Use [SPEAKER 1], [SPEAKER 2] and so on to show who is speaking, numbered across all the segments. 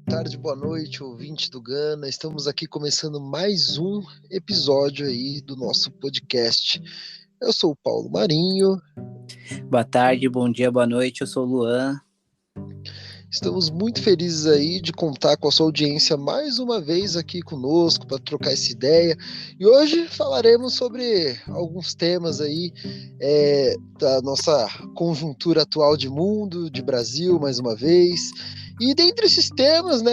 [SPEAKER 1] tarde, boa noite, ouvinte do Gana. Estamos aqui começando mais um episódio aí do nosso podcast. Eu sou o Paulo Marinho.
[SPEAKER 2] Boa tarde, bom dia, boa noite, eu sou o Luan.
[SPEAKER 1] Estamos muito felizes aí de contar com a sua audiência mais uma vez aqui conosco para trocar essa ideia. E hoje falaremos sobre alguns temas aí da nossa conjuntura atual de mundo, de Brasil, mais uma vez. E dentre esses temas, né,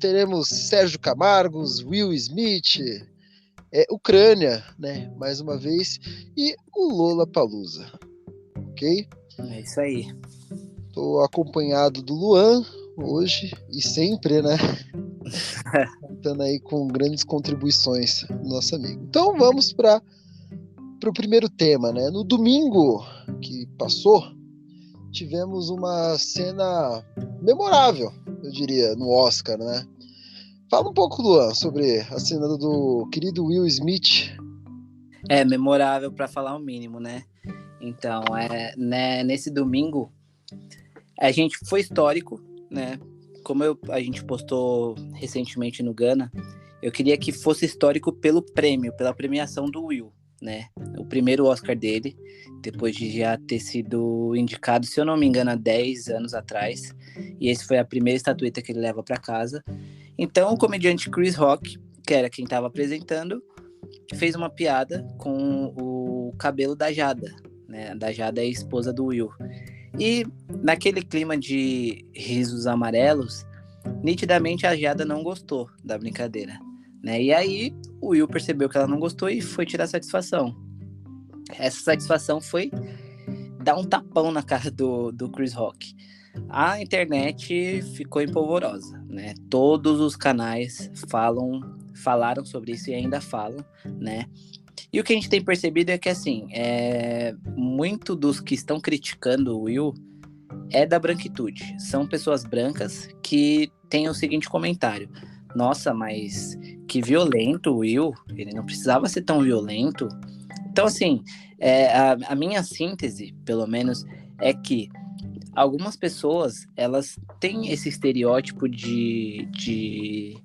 [SPEAKER 1] teremos Sérgio Camargo, Will Smith, Ucrânia, né, mais uma vez, e o Lollapalooza, ok?
[SPEAKER 2] É isso aí.
[SPEAKER 1] Estou acompanhado do Luan hoje e sempre, né? Estando aí com grandes contribuições, nosso amigo. Então vamos para o primeiro tema, né? No domingo que passou, tivemos uma cena memorável, eu diria, no Oscar, né? Fala um pouco, Luan, sobre a cena do querido Will Smith.
[SPEAKER 2] É memorável para falar o mínimo, né? Então, nesse domingo, a gente foi histórico, né? Como a gente postou recentemente no Gana, eu queria que fosse histórico pelo prêmio, pela premiação do Will, né? O primeiro Oscar dele, depois de já ter sido indicado, se eu não me engano, há 10 anos atrás. E esse foi a primeira estatueta que ele leva para casa. Então, o comediante Chris Rock, que era quem estava apresentando, fez uma piada com o cabelo da Jada, né? Da Jada é a esposa do Will. E naquele clima de risos amarelos, nitidamente a Jada não gostou da brincadeira, né? E aí o Will percebeu que ela não gostou e foi tirar satisfação. Essa satisfação foi dar um tapão na cara do Chris Rock. A internet ficou empolvorosa, né? Todos os canais falaram sobre isso e ainda falam, né? E o que a gente tem percebido é que, assim, muito dos que estão criticando o Will é da branquitude. São pessoas brancas que têm o seguinte comentário: nossa, mas que violento o Will, ele não precisava ser tão violento. Então, assim, a minha síntese, pelo menos, é que algumas pessoas, elas têm esse estereótipo de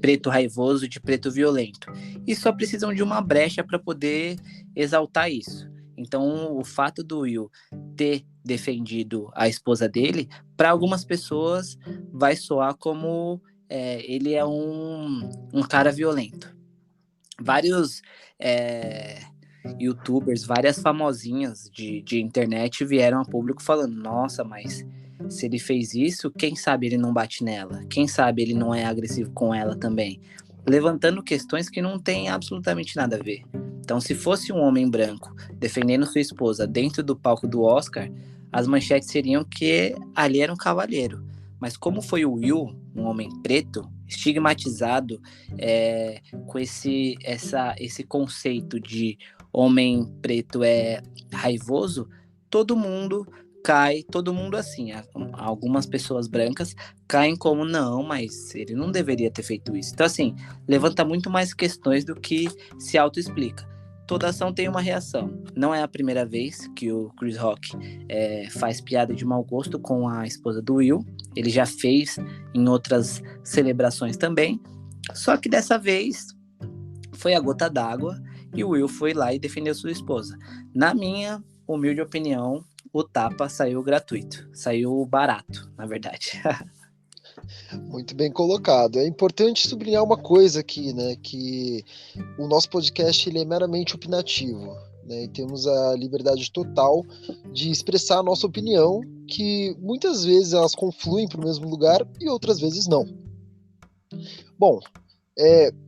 [SPEAKER 2] preto raivoso, de preto violento, e só precisam de uma brecha para poder exaltar isso. Então, o fato do Will ter defendido a esposa dele, para algumas pessoas vai soar como ele é um cara violento. Vários youtubers, várias famosinhas de internet vieram a público falando: nossa, mas se ele fez isso, quem sabe ele não bate nela? Quem sabe ele não é agressivo com ela também? Levantando questões que não têm absolutamente nada a ver. Então, se fosse um homem branco defendendo sua esposa dentro do palco do Oscar, as manchetes seriam que ali era um cavalheiro. Mas como foi o Will, um homem preto, estigmatizado, com esse conceito de homem preto é raivoso, todo mundo assim, algumas pessoas brancas caem como, não, mas ele não deveria ter feito isso. Então, assim, levanta muito mais questões do que se autoexplica. Toda ação tem uma reação. Não é a primeira vez que o Chris Rock faz piada de mau gosto com a esposa do Will. Ele já fez em outras celebrações também. Só que dessa vez foi a gota d'água e o Will foi lá e defendeu sua esposa. Na minha humilde opinião, o tapa saiu gratuito. Saiu barato, na verdade.
[SPEAKER 1] Muito bem colocado. É importante sublinhar uma coisa aqui, né? Que o nosso podcast ele é meramente opinativo, né? E temos a liberdade total de expressar a nossa opinião, que muitas vezes elas confluem para o mesmo lugar e outras vezes não. Bom,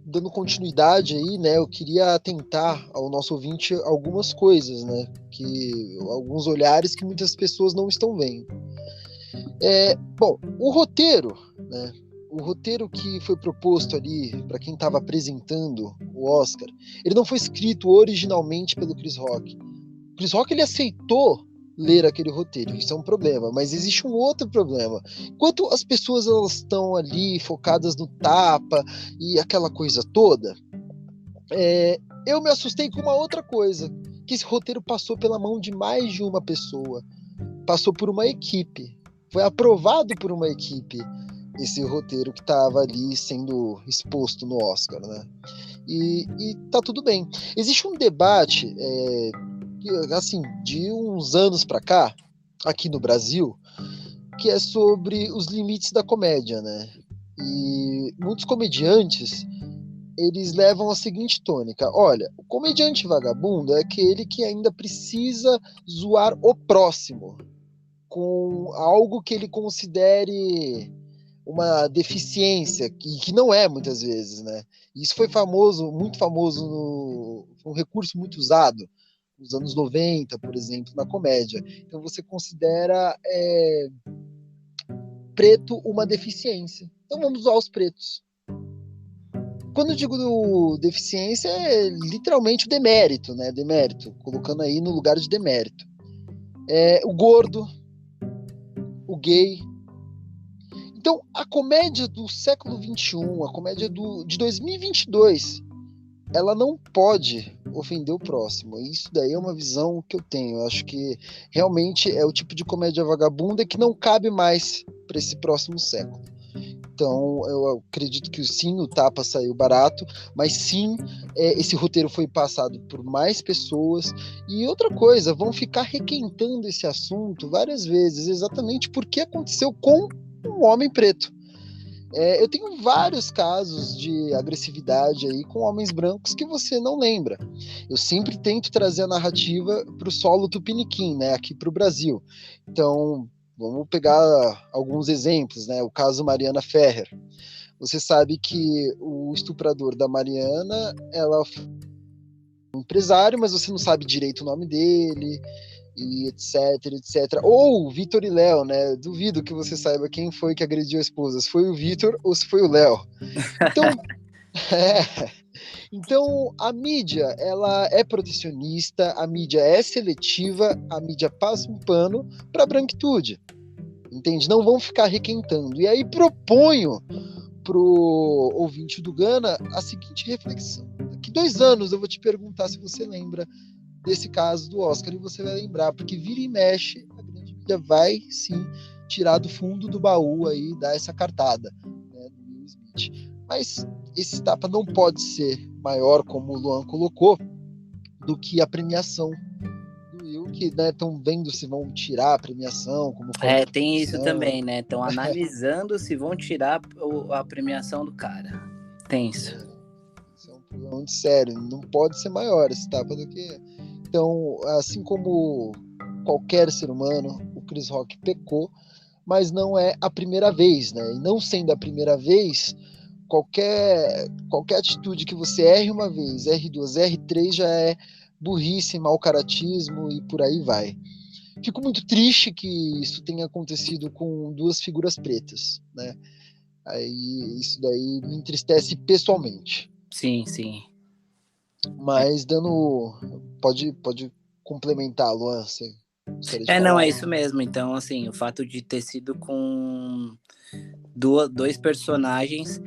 [SPEAKER 1] dando continuidade aí, né? Eu queria atentar ao nosso ouvinte algumas coisas, né? Alguns olhares que muitas pessoas não estão vendo. Bom, o roteiro, né? O roteiro que foi proposto ali para quem estava apresentando o Oscar, ele não foi escrito originalmente pelo Chris Rock. O Chris Rock ele aceitou ler aquele roteiro, isso é um problema, mas existe um outro problema. Enquanto as pessoas elas estão ali focadas no tapa e aquela coisa toda, eu me assustei com uma outra coisa, que esse roteiro passou pela mão de mais de uma pessoa, passou por uma equipe, foi aprovado por uma equipe. esse roteiro que estava ali sendo exposto no Oscar, né? E tá tudo bem. Existe um debate, assim, de uns anos para cá, aqui no Brasil, que é sobre os limites da comédia, né? E muitos comediantes, eles levam a seguinte tônica: olha, o comediante vagabundo é aquele que ainda precisa zoar o próximo com algo que ele considere uma deficiência, que não é muitas vezes, né? Isso foi muito famoso, um recurso muito usado nos anos 90, por exemplo, na comédia. Então você considera preto uma deficiência. Então vamos zoar os pretos. Quando eu digo deficiência, é literalmente o demérito, né? Demérito, colocando aí no lugar de demérito. O gordo, o gay. Então, a comédia do século XXI, a comédia de 2022, ela não pode ofender o próximo. Isso daí é uma visão que eu tenho. Eu acho que realmente é o tipo de comédia vagabunda que não cabe mais para esse próximo século. Então, eu acredito que sim, o tapa saiu barato, mas sim, esse roteiro foi passado por mais pessoas. E outra coisa, vão ficar requentando esse assunto várias vezes, exatamente porque aconteceu com um homem preto. Eu tenho vários casos de agressividade aí com homens brancos que você não lembra. Eu sempre tento trazer a narrativa para o solo tupiniquim, né, aqui para o Brasil. Então, vamos pegar alguns exemplos, né? O caso Mariana Ferrer. Você sabe que o estuprador da Mariana, ela foi um empresário, mas você não sabe direito o nome dele, e etc, etc. Ou o Vitor e Léo, né? Duvido que você saiba quem foi que agrediu a esposa, se foi o Vitor ou se foi o Léo. Então, então a mídia, ela é protecionista, a mídia é seletiva, a mídia passa um pano para a branquitude. Entende? Não vão ficar requentando. E aí proponho pro ouvinte do Gana a seguinte reflexão. Daqui 2 anos eu vou te perguntar se você lembra desse caso do Oscar, e você vai lembrar, porque vira e mexe, a grande mídia vai sim tirar do fundo do baú aí, dar essa cartada, né, do Will Smith. Mas esse tapa não pode ser maior, como o Luan colocou, do que a premiação do Will, que estão vendo se vão tirar a premiação, como falta de
[SPEAKER 2] Tem isso
[SPEAKER 1] premiação.
[SPEAKER 2] também, né? Estão analisando se vão tirar a premiação do cara. Tem isso.
[SPEAKER 1] Isso é um problema muito sério, não pode ser maior esse tapa do que... Então, assim como qualquer ser humano, o Chris Rock pecou, mas não é a primeira vez, né? E não sendo a primeira vez, qualquer atitude que você erre uma vez, erre duas, erre três, já é burrice, mau caratismo e por aí vai. Fico muito triste que isso tenha acontecido com 2 figuras pretas, né? Aí isso daí me entristece pessoalmente.
[SPEAKER 2] Sim, sim.
[SPEAKER 1] Mas pode complementar, Luan, você gostaria de falar?
[SPEAKER 2] Não, é isso mesmo. Então, assim, o fato de ter sido com dois personagens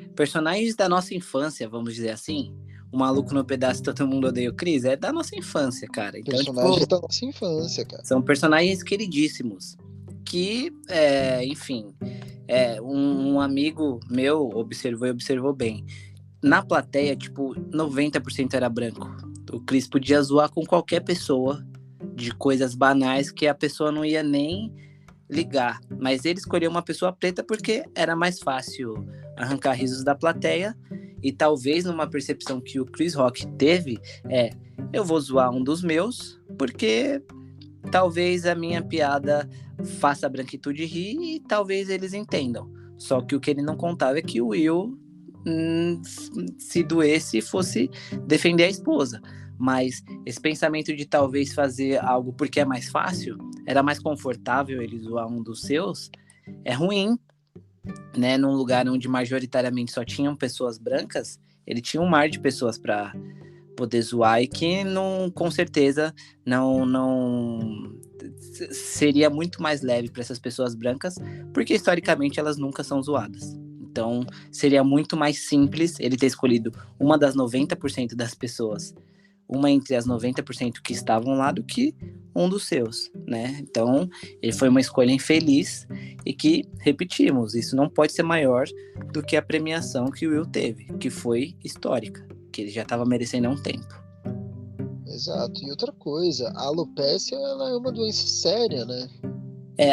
[SPEAKER 2] da nossa infância, vamos dizer assim. O Maluco no Pedaço, Todo Mundo Odeia o Chris, é da nossa infância, cara. Então,
[SPEAKER 1] Personagens
[SPEAKER 2] tipo,
[SPEAKER 1] da nossa infância, cara.
[SPEAKER 2] são personagens queridíssimos. Que, enfim, um amigo meu observou bem. Na plateia, tipo, 90% era branco. O Chris podia zoar com qualquer pessoa de coisas banais que a pessoa não ia nem ligar. Mas ele escolheu uma pessoa preta porque era mais fácil arrancar risos da plateia. E talvez numa percepção que o Chris Rock teve, eu vou zoar um dos meus, porque talvez a minha piada faça a branquitude rir e talvez eles entendam. Só que o que ele não contava é que o Will se doesse, fosse defender a esposa. Mas esse pensamento de talvez fazer algo porque é mais fácil, era mais confortável ele zoar um dos seus, é ruim, né? Num lugar onde majoritariamente só tinham pessoas brancas, ele tinha um mar de pessoas para poder zoar e que não, com certeza não seria muito mais leve para essas pessoas brancas, porque historicamente elas nunca são zoadas. Então, seria muito mais simples ele ter escolhido uma das 90% das pessoas, uma entre as 90% que estavam lá, do que um dos seus, né? Então, ele foi uma escolha infeliz e que, repetimos, isso não pode ser maior do que a premiação que o Will teve, que foi histórica, que ele já estava merecendo há um tempo.
[SPEAKER 1] Exato. E outra coisa, a alopecia, ela é uma doença séria, né?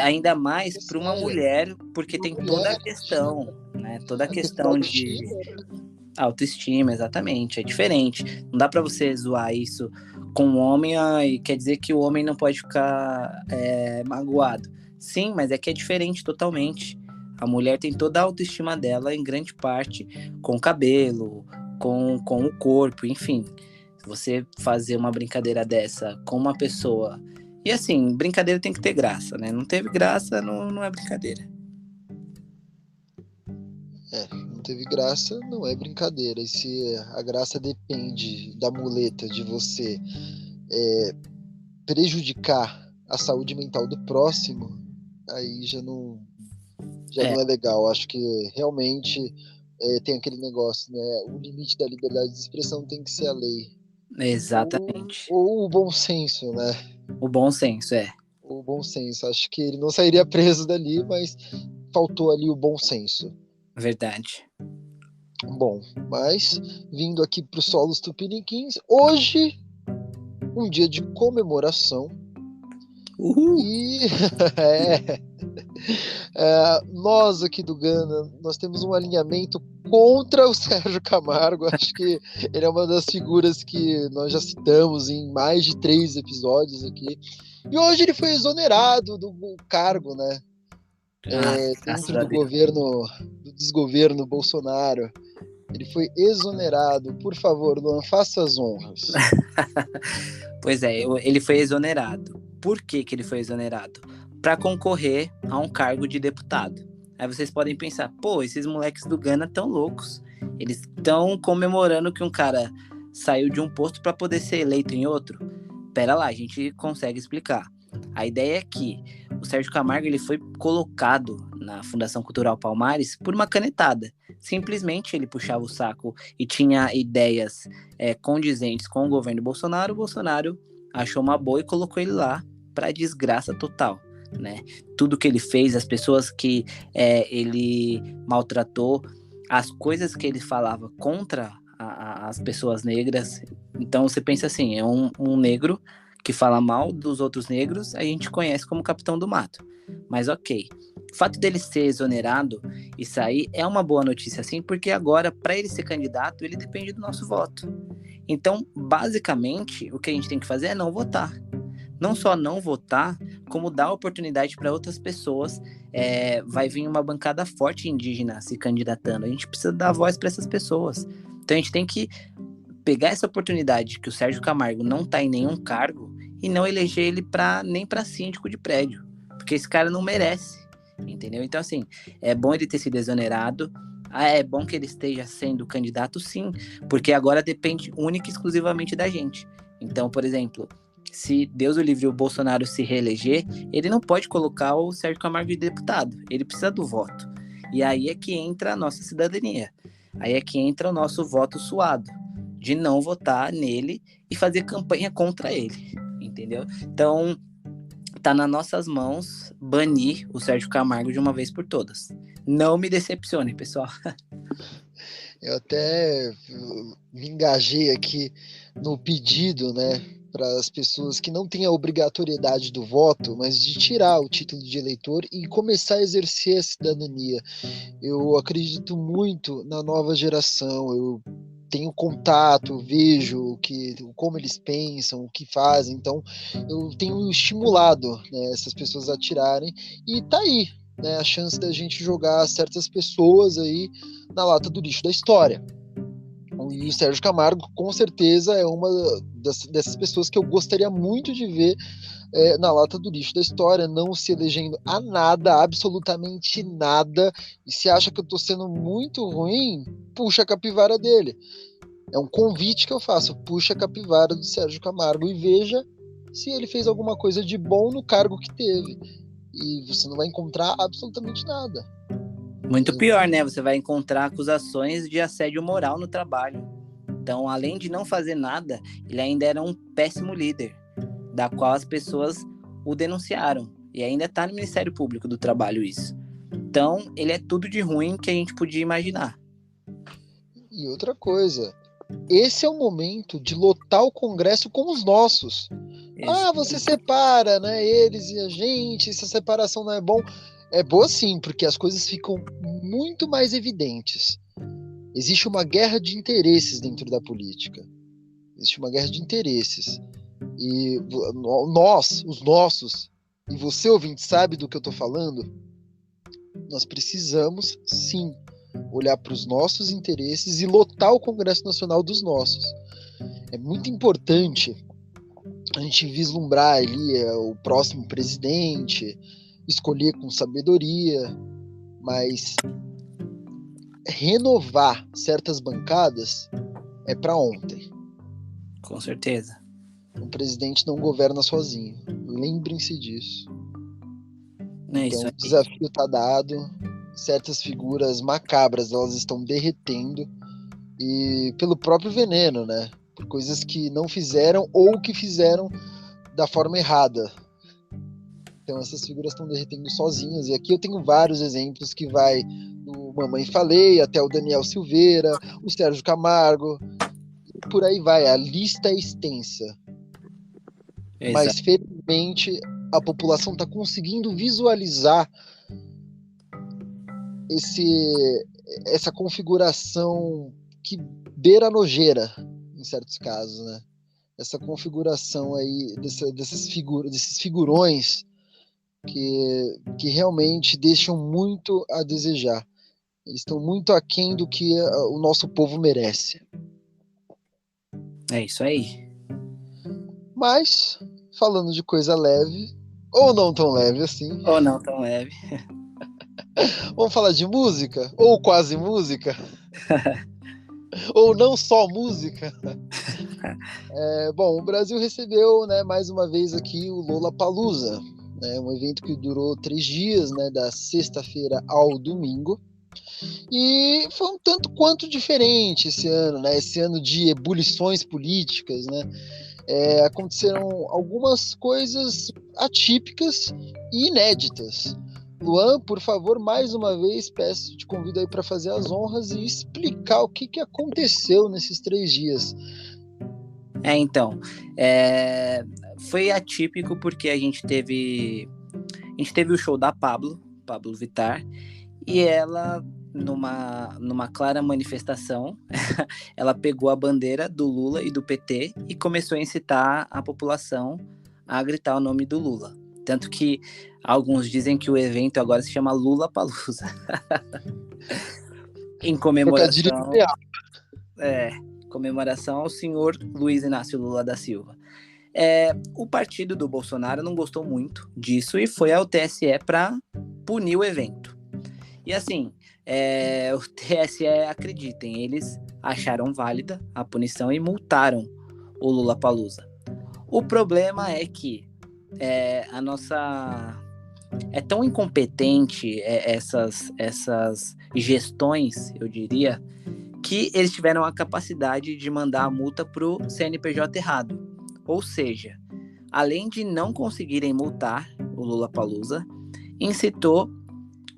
[SPEAKER 2] Ainda mais para uma mulher, porque tem toda a questão, né? Toda a questão de autoestima, exatamente, é diferente. Não dá para você zoar isso com um homem e quer dizer que o homem não pode ficar magoado. Sim, mas é que é diferente totalmente. A mulher tem toda a autoestima dela, em grande parte, com o cabelo, com o corpo, enfim. Se você fazer uma brincadeira dessa com uma pessoa... E assim, brincadeira tem que ter graça, né? Não teve graça, não é brincadeira.
[SPEAKER 1] Não teve graça, não é brincadeira. E se a graça depende da muleta de você prejudicar a saúde mental do próximo, aí já não é legal. Acho que realmente tem aquele negócio, né? O limite da liberdade de expressão tem que ser a lei.
[SPEAKER 2] Exatamente.
[SPEAKER 1] Ou o bom senso, né?
[SPEAKER 2] O bom senso,
[SPEAKER 1] O bom senso. Acho que ele não sairia preso dali, mas faltou ali o bom senso.
[SPEAKER 2] Verdade.
[SPEAKER 1] Bom, mas vindo aqui para os solos tupiniquins, hoje um dia de comemoração.
[SPEAKER 2] Uhul.
[SPEAKER 1] E nós aqui do Gana, nós temos um alinhamento contra o Sérgio Camargo. Acho que ele é uma das figuras que nós já citamos em mais de 3 episódios aqui. E hoje ele foi exonerado do cargo, né? Dentro do governo, do desgoverno Bolsonaro. Ele foi exonerado. Por favor, Luan, faça as honras.
[SPEAKER 2] Pois é, ele foi exonerado. Por que ele foi exonerado? Para concorrer a um cargo de deputado. Aí vocês podem pensar, pô, esses moleques do Gana tão loucos. Eles estão comemorando que um cara saiu de um posto para poder ser eleito em outro. Pera lá, a gente consegue explicar. A ideia é que o Sérgio Camargo ele foi colocado na Fundação Cultural Palmares por uma canetada. Simplesmente ele puxava o saco e tinha ideias condizentes com o governo Bolsonaro. O Bolsonaro achou uma boa e colocou ele lá para desgraça total, né? Tudo que ele fez, as pessoas que ele maltratou, as coisas que ele falava contra as pessoas negras. Então você pensa assim, é um negro que fala mal dos outros negros, a gente conhece como Capitão do Mato. Mas ok, o fato dele ser exonerado e sair é uma boa notícia sim, porque agora, para ele ser candidato, ele depende do nosso voto. Então, basicamente, o que a gente tem que fazer é não votar. Não só não votar, como dar oportunidade para outras pessoas. Vai vir uma bancada forte indígena se candidatando. A gente precisa dar voz para essas pessoas. Então a gente tem que pegar essa oportunidade que o Sérgio Camargo não está em nenhum cargo e não eleger ele nem para síndico de prédio, porque esse cara não merece, entendeu? Então assim, é bom ele ter sido exonerado, é bom que ele esteja sendo candidato sim, porque agora depende única e exclusivamente da gente. Então, por exemplo, se Deus o livre o Bolsonaro se reeleger, ele não pode colocar o Sérgio Camargo de deputado, ele precisa do voto. E aí é que entra a nossa cidadania, aí é que entra o nosso voto suado, de não votar nele e fazer campanha contra ele, entendeu? Então, tá nas nossas mãos banir o Sérgio Camargo de uma vez por todas. Não me decepcione, pessoal.
[SPEAKER 1] Eu até me engajei aqui no pedido, né, para as pessoas que não têm a obrigatoriedade do voto, mas de tirar o título de eleitor e começar a exercer a cidadania. Eu acredito muito na nova geração, eu tenho contato, vejo como eles pensam, o que fazem, então eu tenho estimulado, né, essas pessoas a tirarem, e tá aí, né, a chance da gente jogar certas pessoas aí na lata do lixo da história. E o Sérgio Camargo, com certeza, é uma dessas pessoas que eu gostaria muito de ver na lata do lixo da história, não se elegendo a nada, absolutamente nada. E se acha que eu tô sendo muito ruim, puxa a capivara dele. É um convite que eu faço, puxa a capivara do Sérgio Camargo e veja se ele fez alguma coisa de bom no cargo que teve. E você não vai encontrar absolutamente nada.
[SPEAKER 2] Muito pior, né? Você vai encontrar acusações de assédio moral no trabalho. Então, além de não fazer nada, ele ainda era um péssimo líder. da qual as pessoas o denunciaram. E ainda está no Ministério Público do Trabalho isso. Então, ele é tudo de ruim que a gente podia imaginar.
[SPEAKER 1] E outra coisa, esse é o momento de lotar o Congresso com os nossos. Você separa, né, eles e a gente, essa separação não é bom. É boa sim, porque as coisas ficam muito mais evidentes. Existe uma guerra de interesses dentro da política. Existe uma guerra de interesses. E nós, os nossos, e você, ouvinte, sabe do que eu estou falando? Nós precisamos, sim, olhar para os nossos interesses e lotar o Congresso Nacional dos nossos. É muito importante a gente vislumbrar ali o próximo presidente, escolher com sabedoria, mas renovar certas bancadas é para ontem.
[SPEAKER 2] Com certeza.
[SPEAKER 1] O presidente não governa sozinho. Lembrem-se disso. Então, o desafio está dado. Certas figuras macabras, elas estão derretendo, e pelo próprio veneno, né? Por coisas que não fizeram ou que fizeram da forma errada. Então essas figuras estão derretendo sozinhas, e aqui eu tenho vários exemplos que vai do Mamãe Falei até o Daniel Silveira, o Sérgio Camargo, e por aí vai, a lista é extensa. Exato. Mas felizmente a população está conseguindo visualizar essa configuração que beira a nojeira, em certos casos, né? Essa configuração aí desses figurões que realmente deixam muito a desejar. Eles estão muito aquém do que o nosso povo merece.
[SPEAKER 2] É isso aí.
[SPEAKER 1] Mas, falando de coisa leve, ou não tão leve assim.
[SPEAKER 2] Ou não tão leve.
[SPEAKER 1] Vamos falar de música? Ou quase música? Ou não só música? Bom, o Brasil recebeu, né, mais uma vez aqui o Lollapalooza, né, um evento que durou 3 dias, né, da sexta-feira ao domingo. E foi um tanto quanto diferente esse ano, né? Esse ano de ebulições políticas, né? Aconteceram algumas coisas atípicas e inéditas. Luan, por favor, mais uma vez, te convido aí para fazer as honras e explicar o que aconteceu nesses 3 dias.
[SPEAKER 2] Então, foi atípico porque a gente teve o show da Pablo Vittar, e ela, numa clara manifestação, ela pegou a bandeira do Lula e do PT e começou a incitar a população a gritar o nome do Lula. Tanto que alguns dizem que o evento agora se chama Lulapalooza. Em comemoração... comemoração ao senhor Luiz Inácio Lula da Silva. O partido do Bolsonaro não gostou muito disso e foi ao TSE para punir o evento. E assim, o TSE, acreditem, eles acharam válida a punição e multaram o Lulapalooza. O problema é que a nossa... É tão incompetente essas gestões, eu diria, que eles tiveram a capacidade de mandar a multa para o CNPJ errado. Ou seja, além de não conseguirem multar o Lollapalooza, incitou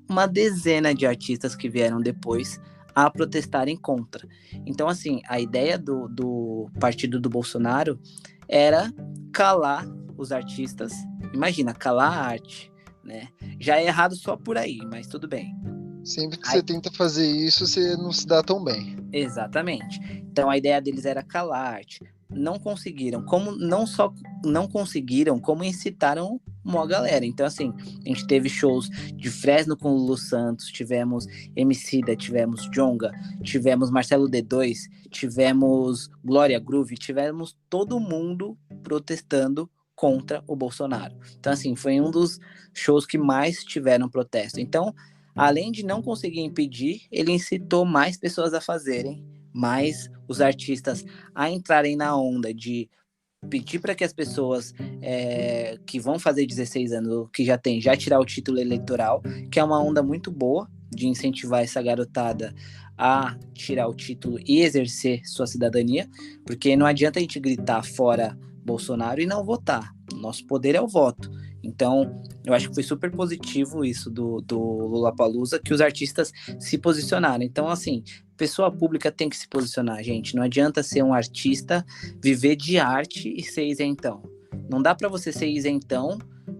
[SPEAKER 2] uma dezena de artistas que vieram depois a protestarem contra. Então, assim, a ideia do partido do Bolsonaro era calar os artistas. Imagina, calar a arte, né? Já é errado só por aí, mas tudo bem.
[SPEAKER 1] Sempre que você tenta fazer isso, você não se dá tão bem.
[SPEAKER 2] Exatamente. Então a ideia deles era calar a arte. Não conseguiram. Não só não conseguiram, como incitaram uma galera. Então, assim, a gente teve shows de Fresno com Lulu Santos, tivemos Emicida, tivemos Djonga, tivemos Marcelo D2, tivemos Glória Groove, tivemos todo mundo protestando contra o Bolsonaro. Então, assim, foi um dos shows que mais tiveram protesto. Então, além de não conseguir impedir, ele incitou mais pessoas a fazerem, mais os artistas a entrarem na onda de pedir para que as pessoas que vão fazer 16 anos, ou que já tirar o título eleitoral, que é uma onda muito boa de incentivar essa garotada a tirar o título e exercer sua cidadania, porque não adianta a gente gritar fora Bolsonaro e não votar. Nosso poder é o voto. Então, eu acho que foi super positivo isso do Lollapalooza, que os artistas se posicionaram. Então, assim, pessoa pública tem que se posicionar, gente. Não adianta ser um artista, viver de arte e ser isentão. Não dá para você ser isentão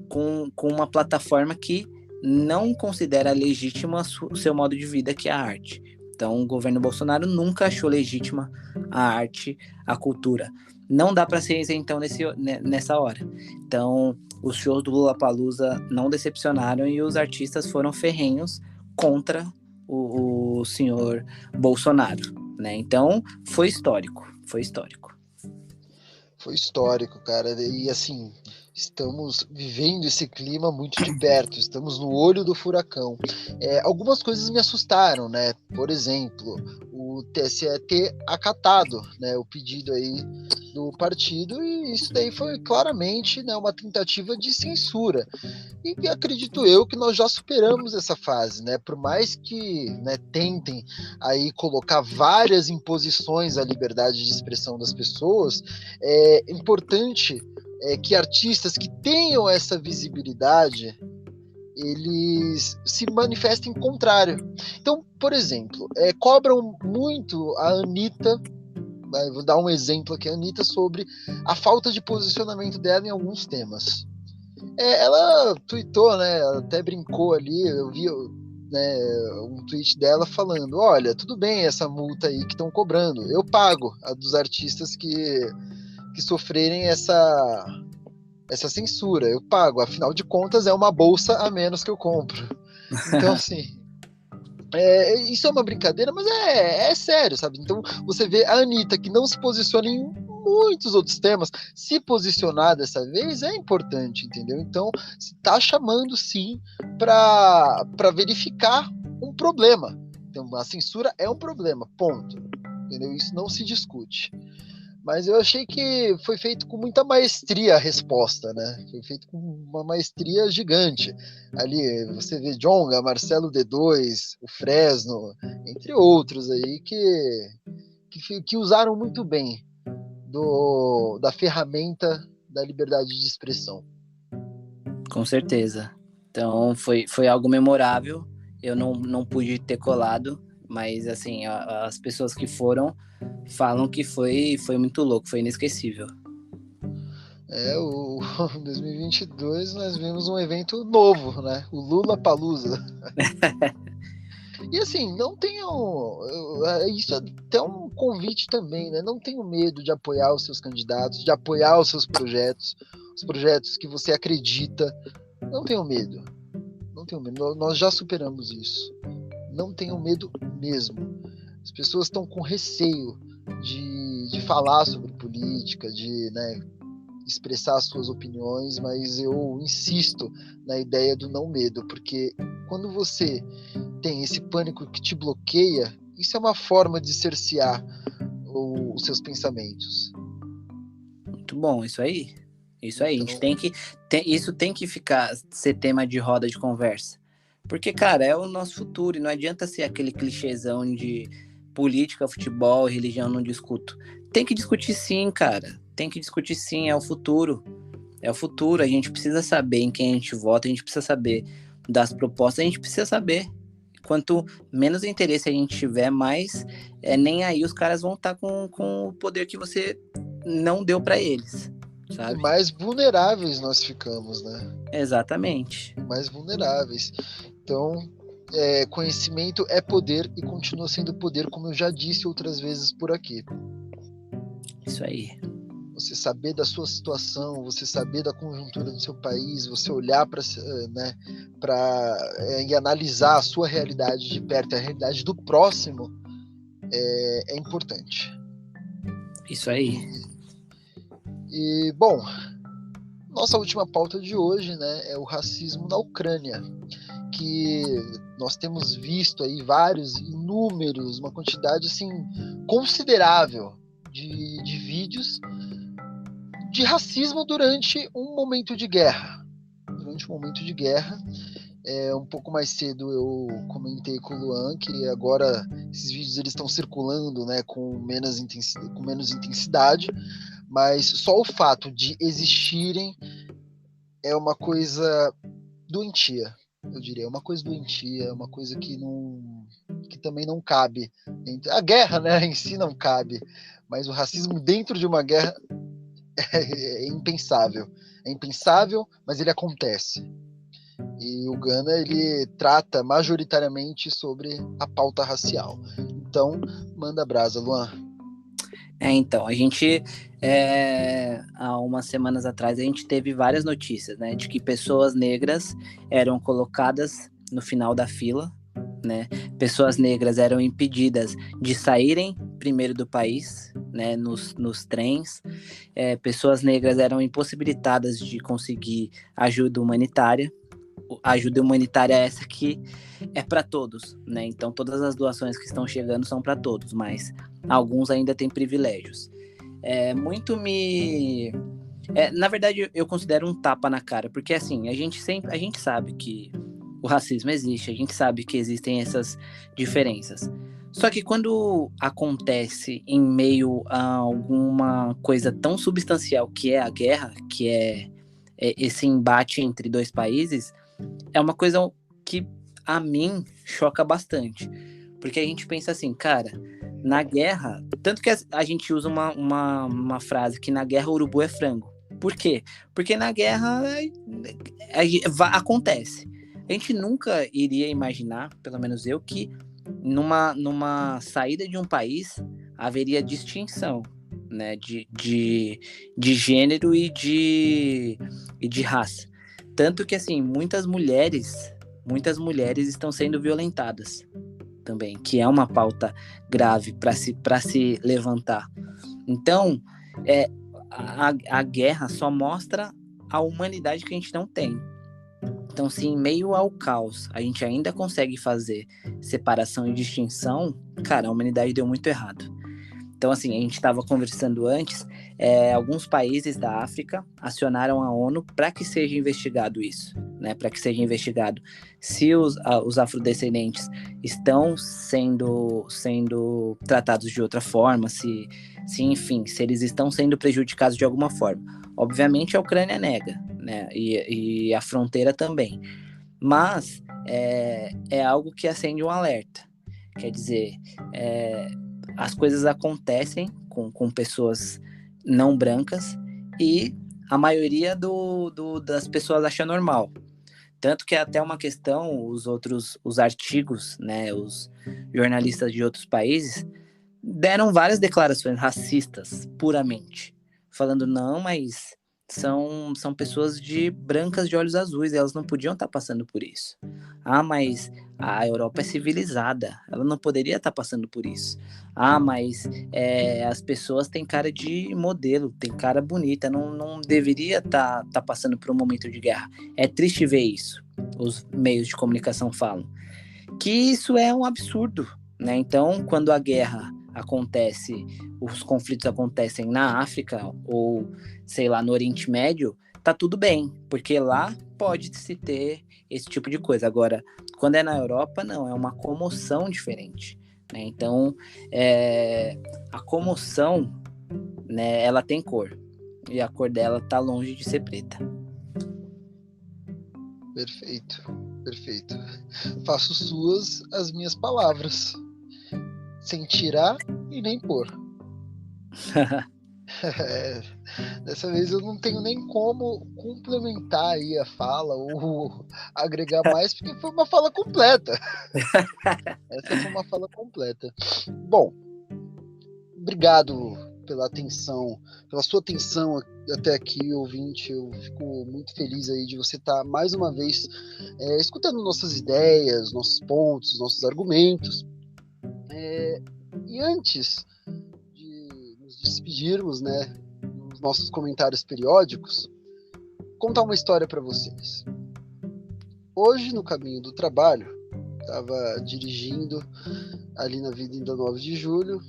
[SPEAKER 2] com uma plataforma que não considera legítima o seu modo de vida, que é a arte. Então, o governo Bolsonaro nunca achou legítima a arte, a cultura. Não dá para ser isentão nessa hora. Então, os shows do Lollapalooza não decepcionaram e os artistas foram ferrenhos contra o senhor Bolsonaro, né? Então, foi histórico. Foi
[SPEAKER 1] histórico, cara. E assim, estamos vivendo esse clima muito de perto, estamos no olho do furacão. Algumas coisas me assustaram, né? Por exemplo, o TSE ter acatado, né, o pedido aí do partido, e isso daí foi claramente, né, uma tentativa de censura. E acredito eu que nós já superamos essa fase, né? Por mais que, né, tentem aí colocar várias imposições à liberdade de expressão das pessoas, é importante que artistas que tenham essa visibilidade, eles se manifestem contrário. Então, por exemplo, cobram muito a Anitta, vou dar um exemplo aqui, a Anitta, sobre a falta de posicionamento dela em alguns temas. Ela tweetou, né, ela até brincou ali, eu vi, né, um tweet dela falando, olha, tudo bem essa multa aí que estão cobrando, eu pago a dos artistas que sofrerem essa censura, eu pago, afinal de contas é uma bolsa a menos que eu compro. Então, assim, isso é uma brincadeira, mas é sério, sabe? Então, você vê a Anitta, que não se posiciona em muitos outros temas, se posicionar dessa vez é importante, entendeu? Então, se tá chamando, sim, para verificar um problema. Então, a censura é um problema, ponto. Entendeu? Isso não se discute. Mas eu achei que foi feito com muita maestria a resposta, né? Foi feito com uma maestria gigante. Ali você vê Djonga, Marcelo D2, o Fresno, entre outros aí que usaram muito bem da ferramenta da liberdade de expressão.
[SPEAKER 2] Com certeza. Então, foi algo memorável. Eu não pude ter colado, mas, assim, as pessoas que foram falam que foi muito louco, foi inesquecível.
[SPEAKER 1] O 2022 nós vimos um evento novo, né? O Lollapalooza. E assim, não tenham. Isso é até um convite também, né? Não tenham medo de apoiar os seus candidatos, de apoiar os seus projetos, os projetos que você acredita. Não tenham medo. Não tenham medo. Nós já superamos isso. Não tenham medo mesmo. As pessoas estão com receio de falar sobre política, de, né, expressar as suas opiniões, mas eu insisto na ideia do não medo, porque quando você tem esse pânico que te bloqueia, isso é uma forma de cercear os seus pensamentos.
[SPEAKER 2] Muito bom, isso aí. Isso aí,
[SPEAKER 1] Então,
[SPEAKER 2] a gente isso tem que ser tema de roda de conversa. Porque, cara, é o nosso futuro e não adianta ser aquele clichêzão de política, futebol, religião, não discuto. Tem que discutir sim, cara. Tem que discutir sim, é o futuro. É o futuro, a gente precisa saber em quem a gente vota, a gente precisa saber das propostas, a gente precisa saber. Quanto menos interesse a gente tiver, mais nem aí os caras vão estar com o poder que você não deu para eles,
[SPEAKER 1] e
[SPEAKER 2] sabe?
[SPEAKER 1] mais vulneráveis nós ficamos, né?
[SPEAKER 2] Exatamente.
[SPEAKER 1] Mais vulneráveis. Então, conhecimento é poder e continua sendo poder, como eu já disse outras vezes por aqui.
[SPEAKER 2] Isso aí.
[SPEAKER 1] Você saber da sua situação, você saber da conjuntura do seu país, você olhar para, né, e analisar a sua realidade de perto, a realidade do próximo, é importante.
[SPEAKER 2] Isso aí.
[SPEAKER 1] E bom, nossa última pauta de hoje, né, é o racismo na Ucrânia, que nós temos visto aí inúmeros, uma quantidade assim considerável de vídeos de racismo durante um momento de guerra. Um pouco mais cedo eu comentei com o Luan que agora esses vídeos eles estão circulando, né, com menos intensidade, mas só o fato de existirem é uma coisa doentia, eu diria. É uma coisa doentia, é uma coisa que também não cabe. A guerra, né, em si não cabe, mas o racismo dentro de uma guerra é impensável. É impensável, mas ele acontece. E o Gana, ele trata majoritariamente sobre a pauta racial. Então, manda brasa, Luan.
[SPEAKER 2] Então, há umas semanas atrás, a gente teve várias notícias, né, de que pessoas negras eram colocadas no final da fila, né, pessoas negras eram impedidas de saírem primeiro do país, né, nos trens, pessoas negras eram impossibilitadas de conseguir ajuda humanitária, ajuda humanitária essa que é para todos, né? Então todas as doações que estão chegando são para todos, mas alguns ainda têm privilégios. Na verdade, eu considero um tapa na cara, porque assim, a gente sabe que o racismo existe, a gente sabe que existem essas diferenças. Só que quando acontece em meio a alguma coisa tão substancial que é a guerra, que é esse embate entre dois países, é uma coisa que a mim choca bastante. Porque a gente pensa assim, cara, na guerra, tanto que a gente usa uma frase que na guerra o urubu é frango. Por quê? Porque na guerra acontece. A gente nunca iria imaginar, pelo menos eu, que numa saída de um país haveria distinção, né, de gênero e de raça. Tanto que, assim, muitas mulheres estão sendo violentadas também, que é uma pauta grave para se levantar. Então, a guerra só mostra a humanidade que a gente não tem. Então, se em meio ao caos a gente ainda consegue fazer separação e distinção, cara, a humanidade deu muito errado. Então, assim, a gente estava conversando antes, alguns países da África acionaram a ONU para que seja investigado isso, né? Para que seja investigado se os afrodescendentes estão sendo tratados de outra forma, enfim, se eles estão sendo prejudicados de alguma forma. Obviamente a Ucrânia nega, né? E a fronteira também. Mas é algo que acende um alerta. Quer dizer, as coisas acontecem com pessoas não brancas e a maioria das pessoas acha normal. Tanto que é até uma questão, os artigos, né, os jornalistas de outros países deram várias declarações racistas, puramente, falando, não, mas são pessoas brancas de olhos azuis, elas não podiam estar passando por isso. Ah, mas a Europa é civilizada, ela não poderia estar passando por isso. Ah, mas as pessoas têm cara de modelo, têm cara bonita, não deveria estar passando por um momento de guerra. É triste ver isso, os meios de comunicação falam. Que isso é um absurdo, né? Então, quando a guerra acontece, os conflitos acontecem na África ou, sei lá, no Oriente Médio, tá tudo bem, porque lá pode se ter esse tipo de coisa. Agora, quando é na Europa, não, é uma comoção diferente, né? Então, a comoção, né, ela tem cor, e a cor dela tá longe de ser preta.
[SPEAKER 1] Perfeito, perfeito. Faço suas as minhas palavras, sem tirar e nem pôr. Dessa vez eu não tenho nem como complementar aí a fala ou agregar mais, porque foi uma fala completa. Essa foi uma fala completa. Bom, obrigado pela atenção, pela sua atenção até aqui, ouvinte. Eu fico muito feliz aí de você estar mais uma vez escutando nossas ideias, nossos pontos, nossos argumentos. E antes de nos despedirmos, né, nos nossos comentários periódicos, contar uma história para vocês. Hoje, no caminho do trabalho, estava dirigindo ali na Avenida 9 de Julho,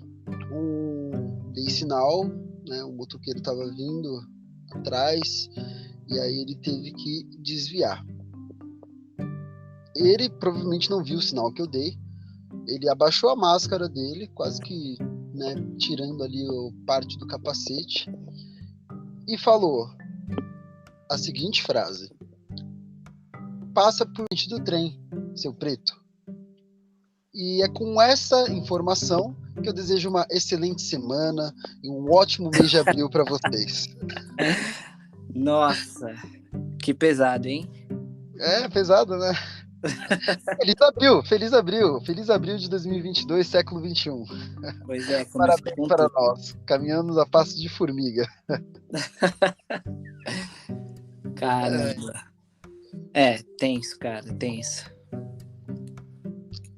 [SPEAKER 1] dei sinal, né, o motoqueiro estava vindo atrás e aí ele teve que desviar. Ele provavelmente não viu o sinal que eu dei, ele abaixou a máscara dele, quase que, né, tirando ali parte do capacete, e falou: a seguinte frase: passa por frente do trem, seu preto. E é com essa informação que eu desejo uma excelente semana e um ótimo mês de abril para vocês.
[SPEAKER 2] Nossa, que pesado, hein?
[SPEAKER 1] É pesado, né? Feliz abril de 2022, século 21.
[SPEAKER 2] Pois é, começou
[SPEAKER 1] Parabéns
[SPEAKER 2] com
[SPEAKER 1] para
[SPEAKER 2] tudo.
[SPEAKER 1] nós, caminhamos a passos de formiga.
[SPEAKER 2] Caramba. Tenso, cara, tenso.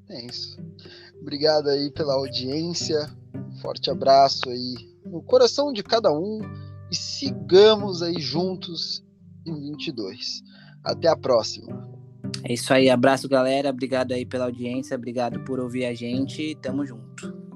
[SPEAKER 1] É isso. Obrigado aí pela audiência. Um forte abraço aí no coração de cada um e sigamos aí juntos em 22. Até a próxima.
[SPEAKER 2] É isso aí, abraço, galera. Obrigado aí pela audiência, obrigado por ouvir a gente. Tamo junto.